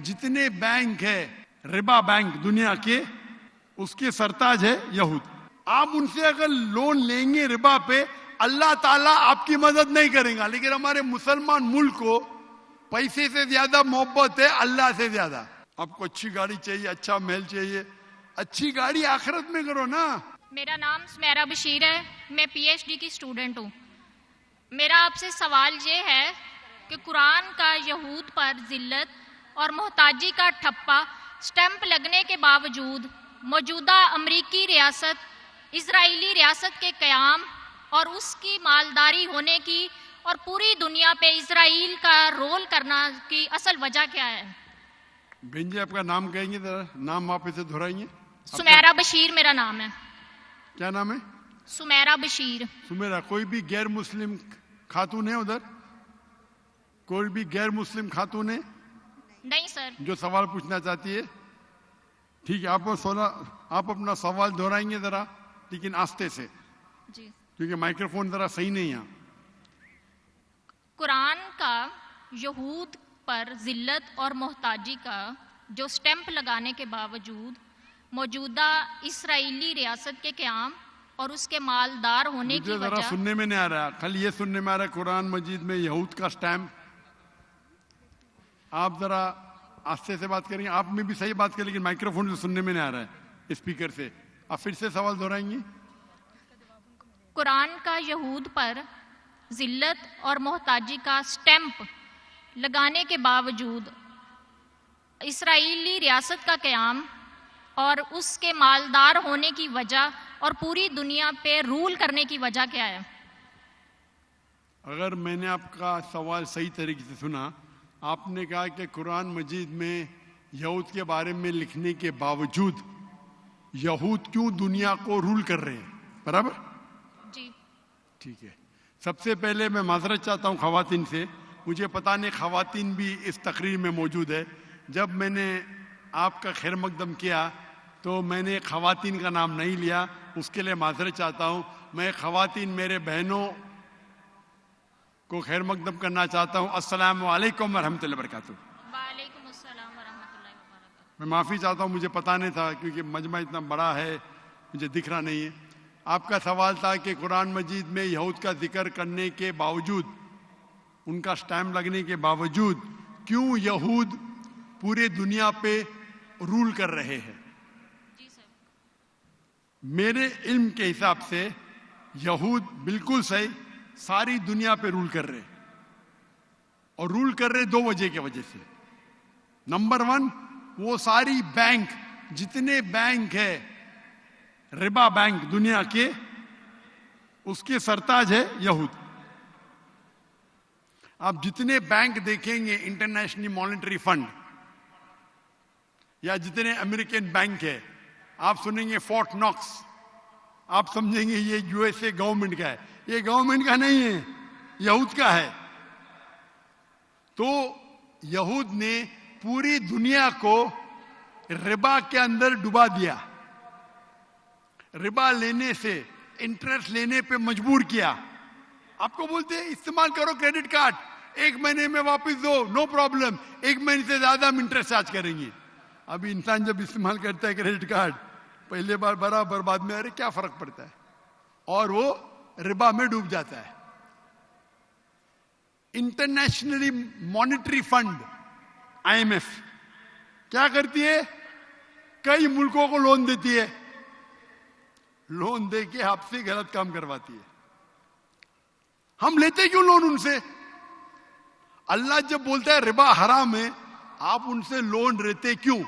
जितने बैंक है रिबा बैंक दुनिया के, उसके सरताज है यहूद। आप उनसे अगर लोन लेंगे रिबा पे, अल्लाह ताला आपकी मदद नहीं करेगा। लेकिन हमारे मुसलमान मुल्क को पैसे से ज्यादा मोहब्बत है अल्लाह से ज्यादा। आपको अच्छी गाड़ी चाहिए, अच्छा महल चाहिए, अच्छी गाड़ी आखिरत में करो ना। मेरा नाम सुमेरा बशीर है, मैं पीएचडी की स्टूडेंट हूँ। मेरा आपसे सवाल ये है कि कुरान का यहूद पर जिल्लत और मोहताजी का ठप्पा स्टैंप लगने के बावजूद मौजूदा अमरीकी रियासत इजरायली रियासत के क़याम और उसकी मालदारी होने की और पूरी दुनिया पे इजराइल का रोल करना की असल वजह क्या है? बहन जी, आपका नाम कहेंगे जरा, नाम आप इसे दोहराएंगे? सुमेरा बशीर मेरा नाम है। क्या नाम है? सुमेरा बशीर। सुमेरा, कोई भी गैर मुस्लिम खातून है उधर? कोई भी गैर मुस्लिम खातून है? नहीं सर। जो सवाल पूछना चाहती है? ठीक है, आप अपना सवाल दोहराएंगे जरा, लेकिन आस्ते से जी, क्योंकि माइक्रोफोन जरा सही नहीं है। कुरान का यहूद पर जिल्लत और मोहताजी का जो स्टैंप लगाने के बावजूद मौजूदा इस्राएली रियासत के क़याम और उसके मालदार होने की जरा वजह सुनने में नहीं आ रहा, खाली ये सुनने में आ रहा है कुरान मजीद में यहूद का स्टैंप। आप जरा आस्ते से बात करेंगे, आप में भी सही बात करें, लेकिन माइक्रोफोन से सुनने में नहीं आ रहा है स्पीकर से। आप फिर से सवाल दोहराएंगे? कुरान का यहूद पर जिल्लत और मोहताजी का स्टैंप लगाने के बावजूद इस्राएली रियासत का क़याम और उसके मालदार होने की वजह और पूरी दुनिया पे रूल करने की वजह क्या है? अगर मैंने आपका सवाल सही तरीके से सुना, आपने कहा कि कुरान मजीद में यहूद के बारे में लिखने के बावजूद यहूद क्यों दुनिया को रूल कर रहे हैं, बराबर? जी ठीक है। सबसे पहले मैं माजरत चाहता हूँ खवातीन से, मुझे पता नहीं खवातीन भी इस तकरीर में मौजूद है। जब मैंने आपका खैर मकदम किया तो मैंने खवातीन का नाम नहीं लिया, उसके लिए माजरत चाहता हूँ। मैं खवातीन मेरे बहनों को खैर मकदम करना चाहता हूँ। अस्सलामु अलैकुम वरहमतुल्लाहि वबरकातुहू। वालेकुम अस्सलाम वरहमतुल्लाहि वबरकातुहू। मैं माफ़ी चाहता हूँ, मुझे पता नहीं था क्योंकि मजमा इतना बड़ा है, मुझे दिख रहा नहीं है। आपका सवाल था कि कुरान मजीद में यहूद का जिक्र करने के बावजूद, उनका स्टैम्प लगने के बावजूद क्यों यहूद पूरे दुनिया पे रूल कर रहे हैं। जी सर। मेरे इल्म के हिसाब से यहूद बिल्कुल सही सारी दुनिया पे रूल कर रहे, और रूल कर रहे दो वजह की वजह से। नंबर वन, वो सारी बैंक, जितने बैंक है रिबा बैंक दुनिया के, उसके सरताज है यहूद। आप जितने बैंक देखेंगे, इंटरनेशनल मॉनेटरी फंड या जितने अमेरिकन बैंक है, आप सुनेंगे फोर्ट नॉक्स, आप समझेंगे ये यूएसए गवर्नमेंट का है। ये गवर्नमेंट का नहीं है, यहूद का है। तो यहूद ने पूरी दुनिया को रिबा के अंदर डुबा दिया, रिबा लेने से, इंटरेस्ट लेने पे मजबूर किया। आपको बोलते हैं इस्तेमाल करो क्रेडिट कार्ड, 1 महीने में वापस दो, नो प्रॉब्लम, 1 महीने से ज्यादा हम इंटरेस्ट चार्ज करेंगे। अभी इंसान जब इस्तेमाल करता है क्रेडिट कार्ड, पहले बार बराबर, बाद में अरे क्या फर्क पड़ता है, और वो रिबा में डूब जाता है। इंटरनेशनली मॉनेटरी फंड आईएमएफ क्या करती है? कई मुल्कों को लोन देती है, लोन दे के आपसे गलत काम करवाती है। हम लेते क्यों लोन उनसे? अल्लाह जब बोलता है रिबा हराम है, आप उनसे लोन लेते क्यों?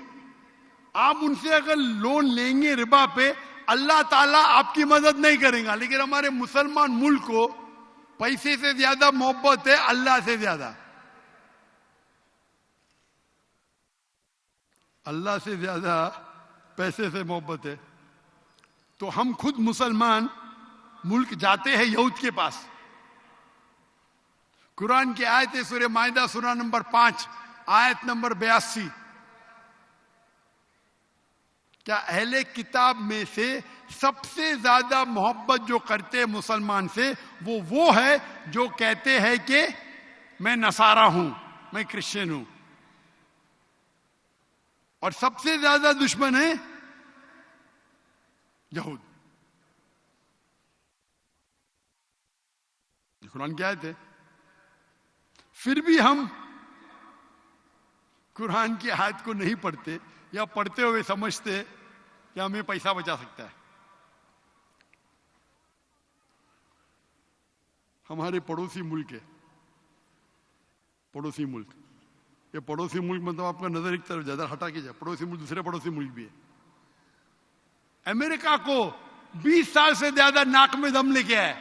आप उनसे अगर लोन लेंगे रिबा पे, अल्लाह ताला आपकी मदद नहीं करेगा। लेकिन हमारे मुसलमान मुल्क को पैसे से ज्यादा मोहब्बत है अल्लाह से ज्यादा। अल्लाह से ज्यादा पैसे से मोहब्बत है। तो हम खुद मुसलमान मुल्क जाते हैं यहूद के पास। कुरान की आयत है सूरह माइदा सूरा नंबर 5 आयत नंबर 82। क्या अहले किताब में से सबसे ज्यादा मोहब्बत जो करते हैं मुसलमान से, वो है जो कहते हैं कि मैं नसारा हूं, मैं क्रिश्चियन हूं। और सबसे ज्यादा दुश्मन है यहूद। कुरान की आयत है। फिर भी हम कुरान की आयत को नहीं पढ़ते या पढ़ते हुए समझते कि हमें पैसा बचा सकता है। हमारे पड़ोसी मुल्क है, पड़ोसी मुल्क, ये पड़ोसी मुल्क मतलब आपका नजर एक तरफ ज्यादा हटा के जाए, पड़ोसी मुल्क दूसरे पड़ोसी मुल्क भी है। अमेरिका को 20 साल से ज्यादा नाक में दम लेके आए,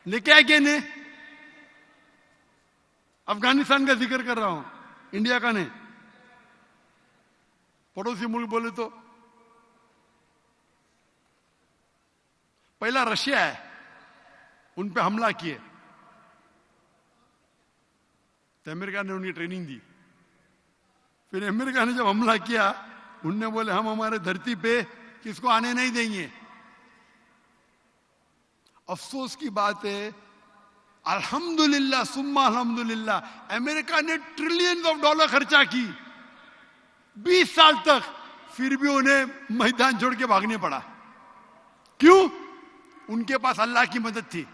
लेके आए क्या नहीं? अफगानिस्तान का जिक्र कर रहा हूं, इंडिया का नहीं। पड़ोसी मुल्क बोले तो पहला रशिया है, उन पे हमला किए तो अमेरिका ने उनकी ट्रेनिंग दी। फिर अमेरिका ने जब हमला किया, उनने बोले हम हमारे धरती पे किसको आने नहीं देंगे। अफसोस की बात है, अल्हम्दुलिल्लाह सुम्मा अल्हम्दुलिल्लाह, अमेरिका ने ट्रिलियंस ऑफ डॉलर खर्चा की 20 साल तक, फिर भी उन्हें मैदान छोड़ के भागने पड़ा। क्यों? उनके पास अल्लाह की मदद थी।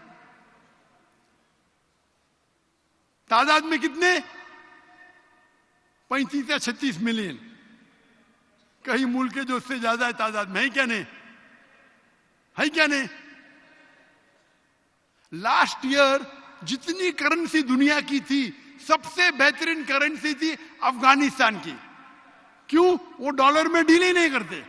तादाद में कितने? 35 या 36 मिलियन। कई मुल्क के जो उससे ज्यादा है तादाद में, है क्या नहीं? है क्या नहीं? लास्ट ईयर जितनी करेंसी दुनिया की थी, सबसे बेहतरीन करेंसी थी अफगानिस्तान की। क्यों? वो डॉलर में डील ही नहीं करते।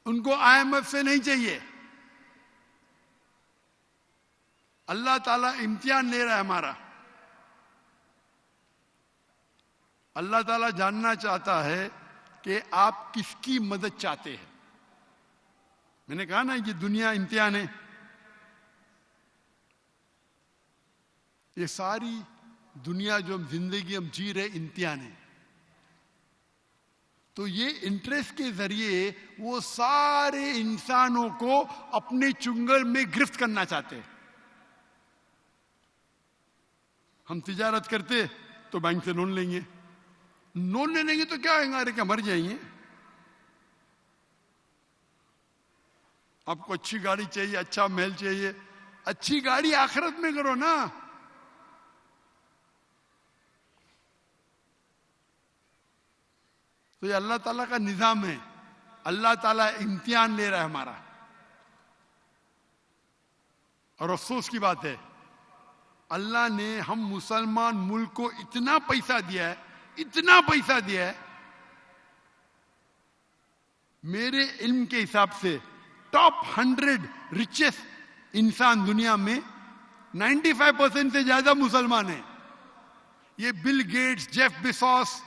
उनको आईएमएफ से नहीं चाहिए। अल्लाह ताला इम्तिहान ले रहा है हमारा। अल्लाह ताला जानना चाहता है कि आप किसकी मदद चाहते हैं। मैंने कहा ना, ये दुनिया इम्तिहान है। ये सारी दुनिया जो हम जिंदगी हम जी रहे इम्तिहान है। तो ये इंटरेस्ट के जरिए वो सारे इंसानों को अपने चुंगल में गिरफ्त करना चाहते हैं। हम तिजारत करते तो बैंक से लोन लेंगे, लोन ले लेंगे तो क्या होगा? अरे क्या मर जाएंगे? आपको अच्छी गाड़ी चाहिए, अच्छा महल चाहिए, अच्छी गाड़ी आखिरत में करो ना। तो ये अल्लाह ताला का निजाम है। अल्लाह ताला इम्तिहान ले रहा है हमारा। और अफसोस की बात है, अल्लाह ने हम मुसलमान मुल्क को इतना पैसा दिया है, इतना पैसा दिया है। मेरे इल्म के हिसाब से टॉप 100 रिचेस्ट इंसान दुनिया में 95% से ज्यादा मुसलमान हैं। ये बिल गेट्स, जेफ बेजोस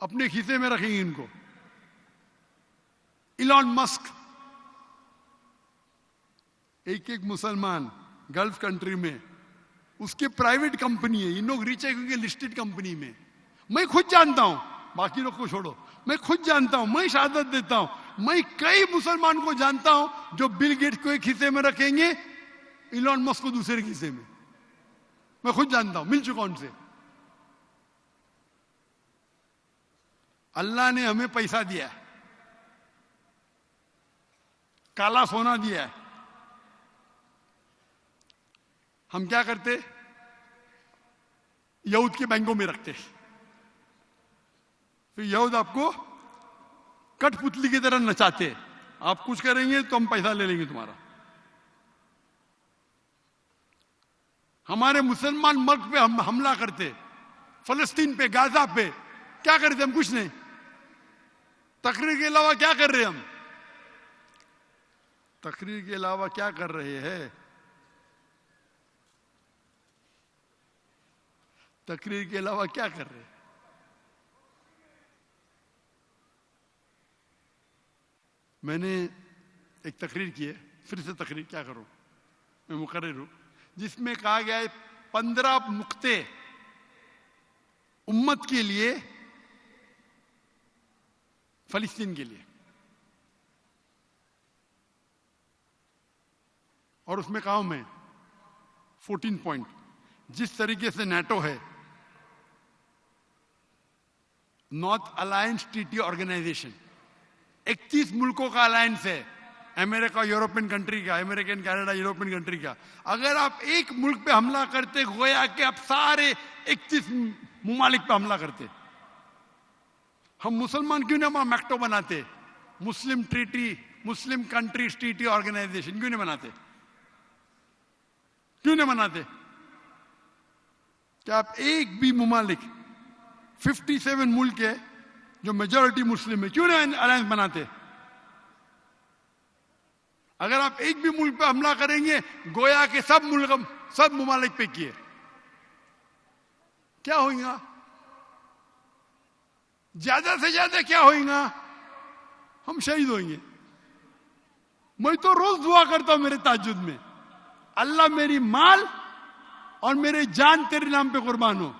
अपने खीसे में रखेंगे इनको। इलॉन मस्क, एक एक मुसलमान गल्फ कंट्री में, उसके प्राइवेट कंपनी है। इन लोग रिच है क्योंकि लिस्टेड कंपनी में। मैं खुद जानता हूं, बाकी लोग को छोड़ो, मैं खुद जानता हूं, मैं शहादत देता हूं, मैं कई मुसलमान को जानता हूं जो बिल गेट्स को एक हिस्से में रखेंगे, इलॉन मस्क को दूसरे हिस्से में। मैं खुद जानता हूं, मिल चुका उनसे। अल्लाह ने हमें पैसा दिया है, काला सोना दिया है। हम क्या करते? यहूद के बैंकों में रखते। फिर यहूद आपको कठपुतली की तरह नचाते। आप कुछ करेंगे तो हम पैसा ले लेंगे तुम्हारा। हमारे मुसलमान मुल्क पे हम हमला करते, फलस्तीन पे, गाजा पे। क्या करते? हम कुछ नहीं। तकरीर के अलावा क्या कर रहे हैं हम? तकरीर के अलावा क्या कर रहे हैं? तकरीर के अलावा क्या कर रहे हैं? मैंने एक तकरीर की है, फिर से तकरीर क्या करूं, मैं मुकर्रिर हूं, जिसमें कहा गया है 15 नुक्ते उम्मत के लिए, फलस्तीन के लिए। और उसमें कहा हूं मैं, 14 पॉइंट। जिस तरीके से नाटो है, नॉर्थ अलायंस ट्रीटी ऑर्गेनाइजेशन, 31 मुल्कों का अलायंस है, अमेरिका यूरोपियन कंट्री का, अमेरिकन कनाडा यूरोपियन कंट्री का। अगर आप एक मुल्क पे हमला करते, गोया कि आप सारे 31 मुमालिक पे हमला करते। हम मुसलमान क्यों ना वहां मैक्टो बनाते, Muslim treaty, Muslim countries treaty organization क्यों नहीं बनाते? क्यों नहीं बनाते? क्या आप एक भी मुमालिक, 57 मुल्क है जो मेजॉरिटी मुस्लिम है, क्यों नहीं अलायंस बनाते? अगर आप एक भी मुल्क पे हमला करेंगे, गोया के सब मुल्क, सब मुमालिक पे किए, क्या होगा? ज्यादा से ज्यादा क्या होगा? हम शहीद होंगे। मैं तो रोज दुआ करता हूं मेरे ताज्जुद में, अल्लाह मेरी माल और मेरे जान तेरे नाम पे कुर्बान हो।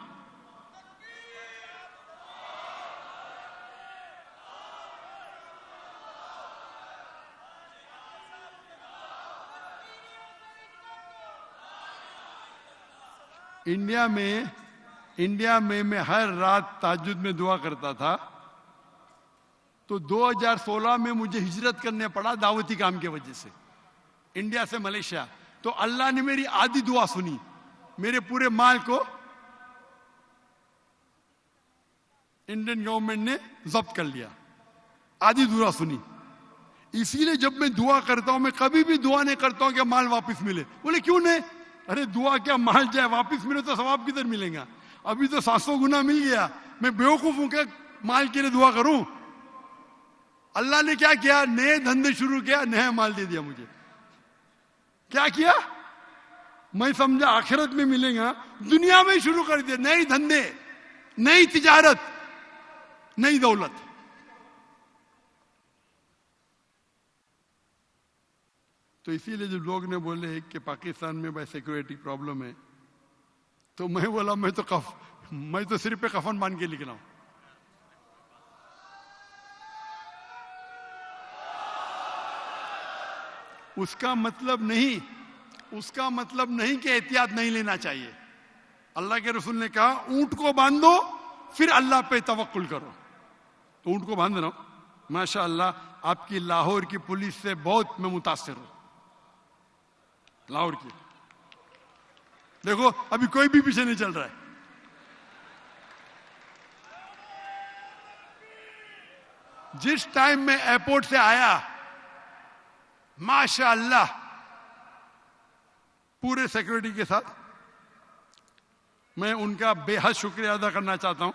इंडिया में मैं हर रात ताज्जुद में दुआ करता था। तो 2016 में मुझे हिजरत करने पड़ा दावती काम की वजह से, इंडिया से मलेशिया। तो अल्लाह ने मेरी आधी दुआ सुनी, मेरे पूरे माल को इंडियन गवर्नमेंट ने जब्त कर लिया, आधी दुआ सुनी। इसीलिए जब मैं दुआ करता हूं, मैं कभी भी दुआ नहीं करता हूं कि माल वापस मिले। बोले क्यों नहीं? अरे दुआ क्या, माल जाए वापस मिले तो सवाब किधर मिलेगा? अभी तो 700 गुना मिल गया। मैं बेवकूफ हूं क्या माल के लिए दुआ करूं? अल्लाह ने क्या किया? नए धंधे शुरू किया, नया माल दे दिया मुझे। क्या किया? मैं समझा आखिरत में मिलेगा, दुनिया में शुरू कर दिया नए धंधे, नई तिजारत, नई दौलत। तो इसीलिए जब लोग ने बोले कि पाकिस्तान में भाई सिक्योरिटी प्रॉब्लम है, तो मैं बोला मैं तो सिर पे कफन बांध के लिख रहा हूं। उसका मतलब नहीं कि एहतियात नहीं लेना चाहिए। अल्लाह के रसूल ने कहा ऊंट को बांधो फिर अल्लाह पे तवक्कुल करो। तो ऊंट को बांध रहा हूं, माशाअल्लाह आपकी लाहौर की पुलिस से बहुत मैं मुतासिर हूं। लाहौर की देखो, अभी कोई भी पीछे नहीं चल रहा है। जिस टाइम मैं एयरपोर्ट से आया, माशाअल्लाह पूरे सिक्योरिटी के साथ, मैं उनका बेहद शुक्रिया अदा करना चाहता हूं।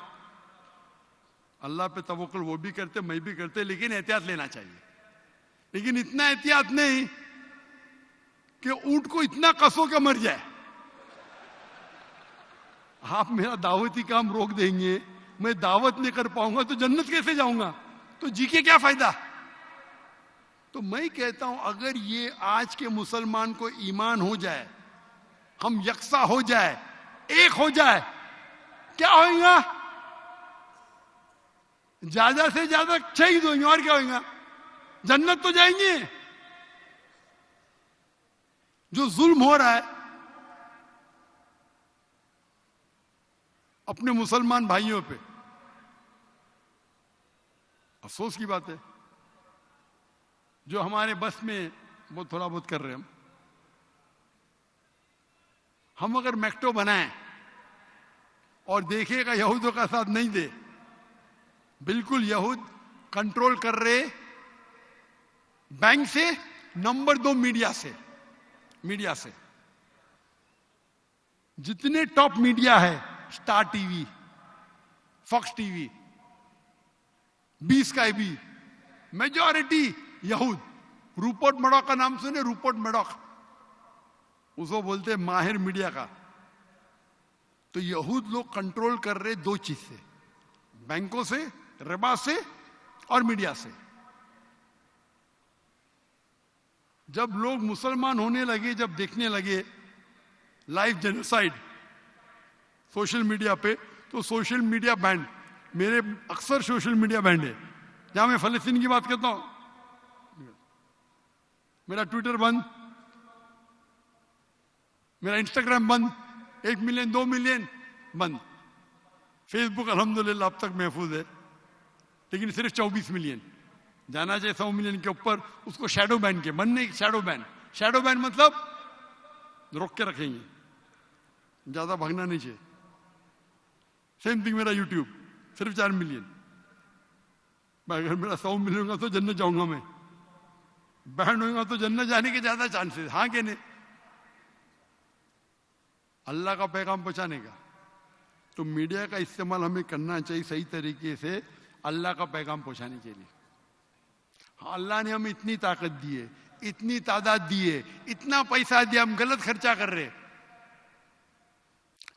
अल्लाह पे तवक्कुल वो भी करते, मैं भी करते, लेकिन एहतियात लेना चाहिए। लेकिन इतना एहतियात नहीं कि ऊंट को इतना कसो के मर जाए। आप मेरा दावती काम रोक देंगे, मैं दावत नहीं कर पाऊंगा तो जन्नत कैसे जाऊंगा? तो जी के क्या फायदा? तो मैं कहता हूं अगर ये आज के मुसलमान को ईमान हो जाए, हम यकसा हो जाए, एक हो जाए, क्या होगा? ज्यादा से ज्यादा शहीद होंगे और क्या होगा? जन्नत तो जाएंगे। जो जुल्म हो रहा है अपने मुसलमान भाइयों पे, अफसोस की बात है। जो हमारे बस में वो थोड़ा बहुत कर रहे हैं हम अगर मैक्टो बनाएं और देखेगा यहूदियों का साथ नहीं दे, बिल्कुल यहूद कंट्रोल कर रहे बैंक से, नंबर 2 मीडिया से। जितने टॉप मीडिया है, star TV, fox TV, B sky B, majority यहूद। रूपर्ट मैडॉक का नाम सुने? रूपर्ट मैडॉक, उसको बोलते हैं माहिर मीडिया का। तो यहूद लोग कंट्रोल कर रहे 2 चीज से, बैंकों से, रिबा से और मीडिया से। जब लोग मुसलमान होने लगे, जब देखने लगे लाइव जेनोसाइड सोशल मीडिया पे, तो सोशल मीडिया बैंड, मेरे अक्सर सोशल मीडिया बैंड है। जहां मैं फलस्तीन की बात करता हूं, मेरा ट्विटर बंद, मेरा इंस्टाग्राम बंद, 1 मिलियन 2 मिलियन बंद। फेसबुक अल्हम्दुलिल्लाह अब तक महफूज है, लेकिन सिर्फ 24 मिलियन, जाना चाहिए 100 मिलियन के ऊपर। उसको शैडो बैन के, मन नहीं, शैडो बैन। शैडो बैन मतलब रोक के रखेंगे, ज्यादा भागना नहीं चाहिए। सेम थिंग मेरा यूट्यूब, सिर्फ 4 मिलियन। अगर मेरा 100 मिलियन होगा तो जन्नत जाऊंगा मैं, बैन होगा तो जन्नत जाने के ज्यादा चांसेस। हाँ कि नहीं? अल्लाह का पैगाम पहुंचाने का तो मीडिया का इस्तेमाल हमें करना चाहिए सही तरीके से, अल्लाह का पैगाम पहुंचाने के लिए। हाँ, अल्लाह ने हमें इतनी ताकत दी है, इतनी तादाद दी है, इतना पैसा दिया, हम गलत खर्चा कर रहे।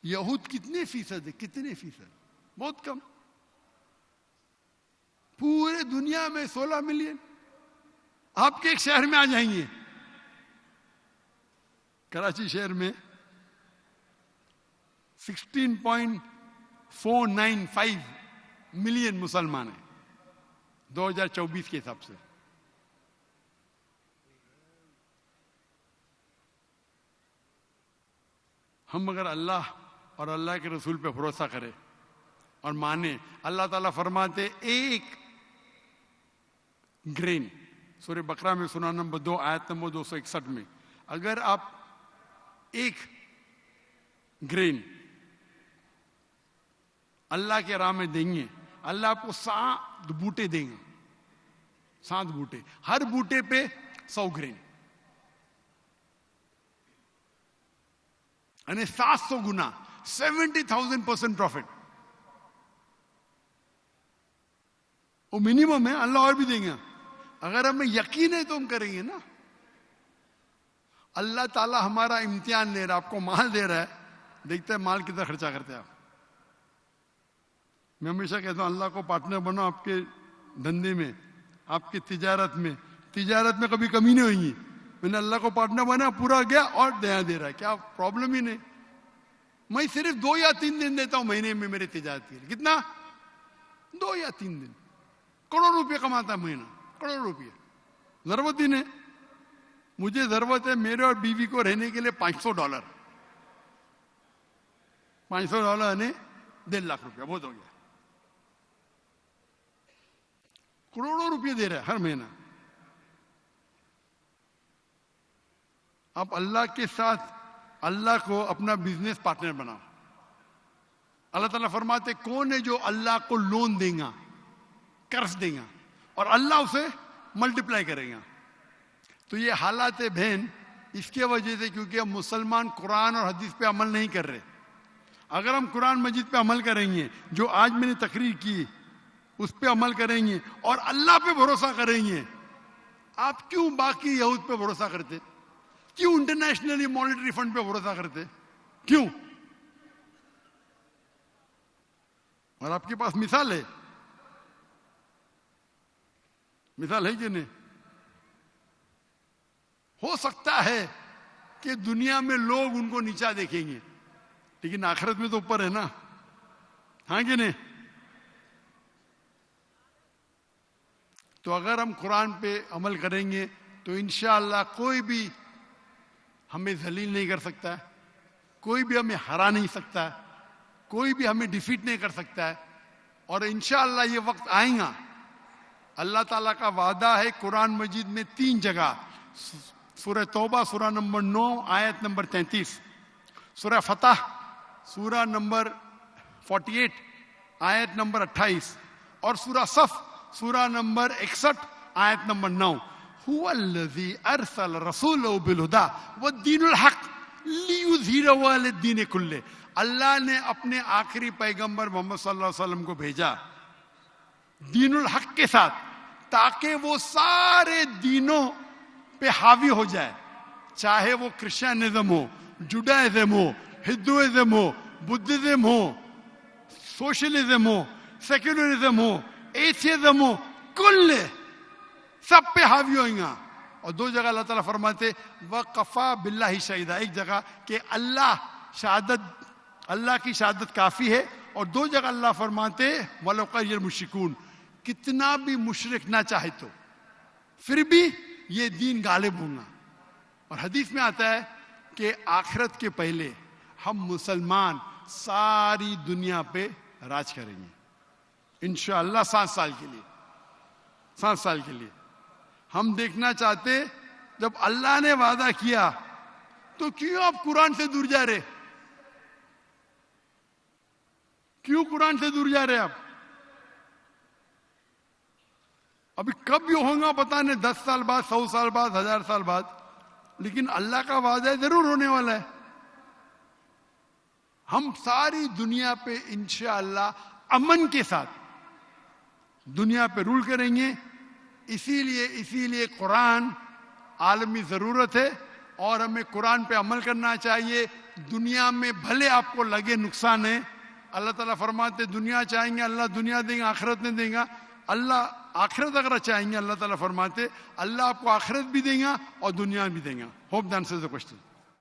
यहूद कितने फीसद है? कितने फीसद? बहुत कम। पूरे दुनिया में 16 मिलियन। आपके एक शहर में आ जाएंगे, कराची शहर में 16.495 मिलियन मुसलमान हैं 2024 के हिसाब से। हम अगर अल्लाह और अल्लाह के रसूल पे भरोसा करें और माने, अल्लाह ताला फरमाते एक ग्रेन, सूरह बकरा में सूरा नंबर 2 आयत नंबर 261 में, अगर आप एक ग्रेन अल्लाह के राह में देंगे, अल्लाह आपको 7 बूटे देंगे। 7 बूटे, हर बूटे पे 100 ग्रेन, यानी 700 गुना, 70,000% प्रॉफिट। वो मिनिमम है, अल्लाह और भी देंगे। अगर हमें यकीन है तो हम करेंगे ना। अल्लाह ताला हमारा इम्तिहान ले रहा है, आपको माल दे रहा है, देखते हैं माल कितना खर्चा करते हैं आप। मैं हमेशा कहता हूं अल्लाह को पार्टनर बनो आपके धंधे में, आपकी तिजारत में। तिजारत में कभी कमी नहीं होगी। मैंने अल्लाह को पार्टनर बना, पूरा गया और दया दे रहा है, क्या प्रॉब्लम ही नहीं। मैं सिर्फ 2 या 3 दिन देता हूं महीने में मेरे तिजारत के लिए। कितना? 2 या 3 दिन। करोड़ रुपये कमाता महीना, करोड़ रुपये। जरूरत ही नहीं, मुझे जरूरत है मेरे और बीवी को रहने के लिए $500। $500 यानी 1.5 लाख रुपया, बहुत हो गया। करोड़ों रुपये दे रहा है हर महीना। आप अल्लाह के साथ अल्लाह को अपना बिजनेस पार्टनर बनाओ। अल्लाह ताला फरमाते कौन है जो अल्लाह को लोन देगा, कर्ज देगा, और अल्लाह उसे मल्टीप्लाई करेगा। तो ये हालात है बहन इसके वजह से, क्योंकि हम मुसलमान कुरान और हदीस पे अमल नहीं कर रहे। अगर हम कुरान मजीद पे अमल करेंगे, जो आज मैंने तकरीर की उस पे अमल करेंगे और अल्लाह पे भरोसा करेंगे, आप क्यों बाकी यहूद पे भरोसा करते? क्यों इंटरनेशनली मॉनेटरी फंड पे भरोसा करते? क्यों? और आपके पास मिसाल है, मिसाल है कि नहीं? हो सकता है कि दुनिया में लोग उनको नीचा देखेंगे, लेकिन आखिरत में तो ऊपर है ना। हाँ कि नहीं? तो अगर हम कुरान पे अमल करेंगे तो इंशाअल्लाह कोई भी हमें जलील नहीं कर सकता है, कोई भी हमें हरा नहीं सकता है, कोई भी हमें डिफीट नहीं कर सकता है। और इंशाअल्लाह ये वक्त आएगा, अल्लाह ताला का वादा है कुरान मजीद में 3 जगह, सूरह तौबा सूरा नंबर 9 आयत नंबर 33, सूरह फतह सूरा नंबर 48 आयत नंबर 28, और सूरह सफ सूरा नंबर 61 आयत नंबर 9, हुवल्लज़ी अरसल रसूलहु बिलहुदा वद्दीनुल हक लियुज़हिरहु अलद्दीन कुल्ले। अल्लाह ने अपने आखिरी पैगंबर मोहम्मद सल्लल्लाहु अलैहि वसल्लम को भेजा दीनुल हक के साथ, ताकि वो सारे दीनों पे हावी हो जाए, चाहे वो क्रिश्चियनिज्म हो, जुडाइज्म हो, हिंदुइज्म हो, बुद्धिज्म हो, सोशलिज्म हो, सेक्युलरिज्म हो, एथियज्म हो, कुल सब पे हावी होगा। और 2 जगह अल्लाह ताला फरमाते वक़फ़ा बिल्लाहि शहीदा, एक जगह कि अल्लाह की शहादत काफी है, और 2 जगह अल्लाह फरमाते वलो क़रियल मुश्रिकून, कितना भी मुशरिक ना चाहे तो फिर भी ये दीन गालिब होगा। और हदीस में आता है कि आखिरत के पहले हम मुसलमान सारी दुनिया पे राज करेंगे इंशाअल्लाह। 7 साल के लिए, 7 साल के लिए हम देखना चाहते। जब अल्लाह ने वादा किया तो क्यों आप कुरान से दूर जा रहे? क्यों कुरान से दूर जा रहे आप? अभी कब ये होगा पता नहीं, 10 साल बाद, 100 साल बाद, 1000 साल बाद, लेकिन अल्लाह का वादा जरूर होने वाला है। हम सारी दुनिया पे इंशाअल्लाह अमन के साथ दुनिया पे रूल करेंगे। इसीलिए कुरान आलमी जरूरत है और हमें कुरान पे अमल करना चाहिए। दुनिया में भले आपको लगे नुकसान है, अल्लाह ताला फरमाते दुनिया चाहेंगे अल्लाह दुनिया देगा, आखिरत नहीं देगा। अल्लाह आखिरत अगर चाहेंगे, अल्लाह ताला फरमाते अल्लाह आपको आखिरत भी देगा और दुनिया भी देगा। Hope the answers the question.